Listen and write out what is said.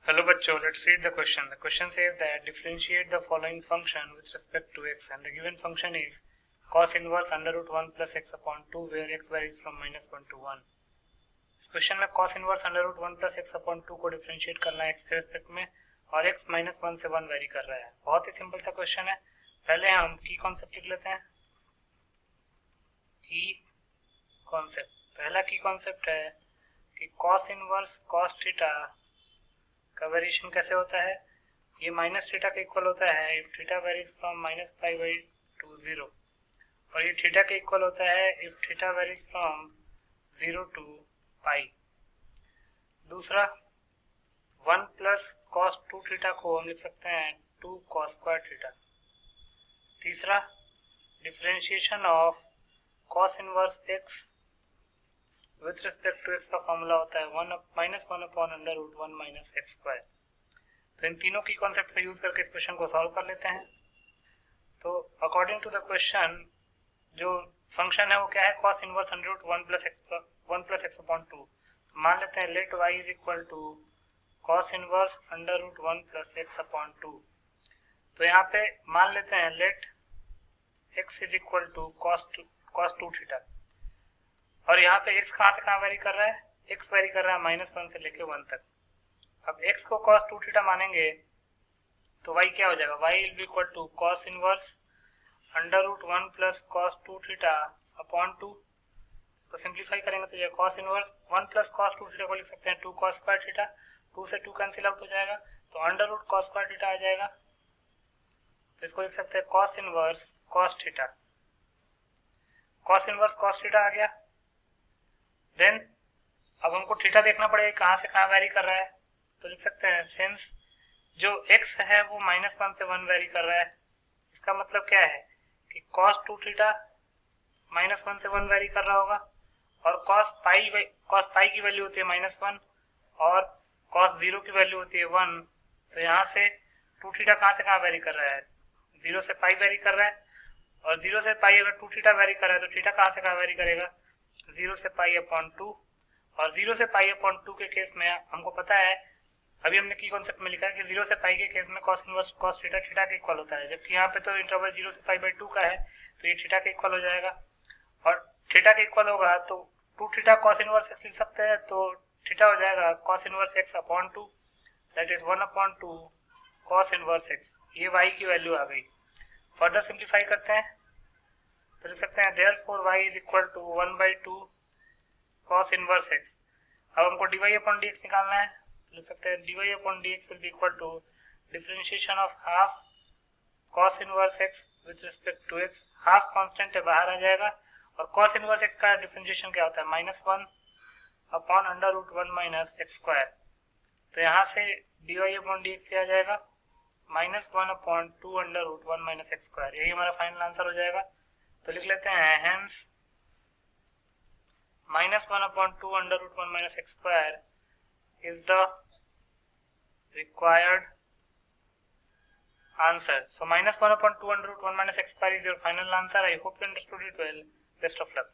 Hello bachcho, let's read the question. The question says that differentiate the following function with respect to x, and the given function is cos inverse under root 1 plus x upon 2 where x varies from minus 1 to 1. इस question में cos inverse under root 1 plus x upon 2 को differentiate करना है x के respect में, और x minus 1 से 1 very कर रहा है. बहुत ही सिंपल सा क्वेश्चन है. पहले हम की कॉन्सेप्ट लिख लेते हैं. की कॉन्सेप्ट, पहला की कॉन्सेप्ट है कि cos इनवर्स cos थीटा का वेरिएशन कैसे होता है. ये माइनस थीटा के इक्वल होता है if theta varies from minus pi by two 0, और ये थीटा के इक्वल होता है if theta varies from 0 to pi. दूसरा 1 प्लस कॉस 2 थीटा को हम लिख सकते हैं 2 कॉस स्क्वायर थीटा. तीसरा differentiation of cos inverse x with respect to x का फॉर्मूला होता है 1 minus 1 upon under root 1 minus x square. तो इन तीनों की कॉन्सेप्ट का यूज करके इस क्वेश्चन को सॉल्व कर लेते हैं. तो अकॉर्डिंग टू द क्वेश्चन जो फंक्शन है वो क्या है, cos inverse under root 1 plus x upon 2. तो मान लेते हैं let y is equal to cos inverse under root 1 plus x upon 2. तो यहाँ पे मान लेते हैं let x is equal to cos 2 theta, और यहाँ पे x कहाँ से कहाँ वेरी कर रहा है, x वेरी कर रहा है माइनस 1 से लेके 1 तक. अब x को cos 2 थीटा मानेंगे तो y क्या हो जाएगा, y will be equal to cos inverse under root 1 plus cos 2 theta upon 2. तो सिंप्लीफाई करेंगे तो ये cos inverse 1 plus cos 2 theta को लिख सकते हैं 2 cos स्क्वायर थीटा. 2 से 2 कैंसिल आउट हो जाएगा तो under root cos square theta आ जाएगा. तो इसको लिख सकते हैं cos inverse cos theta. cos inverse cos theta आ गया. देन अब हमको थीटा देखना पड़ेगा कहाँ से कहाँ वेरी कर रहा है. तो लिख सकते हैं सिंस जो x है वो माइनस 1 से 1 वेरी कर रहा है, इसका मतलब क्या है कि cos 2 थीटा माइनस 1 से 1 वेरी कर रहा होगा, और cos पाई की वैल्यू होती है माइनस 1 और cos 0 की वैल्यू होती है 1. तो यहाँ से 2 थीटा कहाँ से कहाँ वेरी कर रहा है, 0 से पाई वेरी कर रहा है, और 0 से पाई अगर 2 थीटा वेरी कर रहा है तो थीटा कहाँ से कहाँ वेरी करेगा, 0 से पाई अपॉन 2. और 0 से पाई अपॉन 2 के केस में हमको पता है, अभी हमने की कॉन्सेप्ट में लिखा है कि 0 से पाई के केस में cos inverse cos theta theta के इक्वल होता है, जबकि यहाँ पे तो इंटरवल 0 से पाई बाई 2 का है तो ये थीटा के इक्वल हो जाएगा. और थीटा के इक्वल होगा तो 2 थीटा cos इनवर्स x लिख सकते हैं, तो थीटा हो जाएगा cos inverse x upon 2, that is 1 upon 2 cos inverse x. ये y की वैल्यू आ गई. फर्दर सिंप्लीफाई करते हैं तो लिख सकते हैं therefore y is equal to 1/2 cos inverse x. अब हमको dy अपॉन dx निकालना है. लिख सकते हैं dy upon dx will be equal to differentiation of half cos inverse x with respect to x. Half constant है बाहर आ जाएगा, और cos इनवर्स x का डिफरेंशिएशन क्या होता है minus 1 upon under root 1 minus x square. तो यहाँ से dy अपॉन dx आ जाएगा minus 1 upon 2 under root 1 minus x square. यही हमारा फाइनल आंसर हो जाएगा. तो लिख लेते हैं hence minus 1 upon 2 under root 1 minus x square is the required answer. So minus 1 upon 2 under root 1 minus x square is your final answer. I hope you understood it well. Best of luck.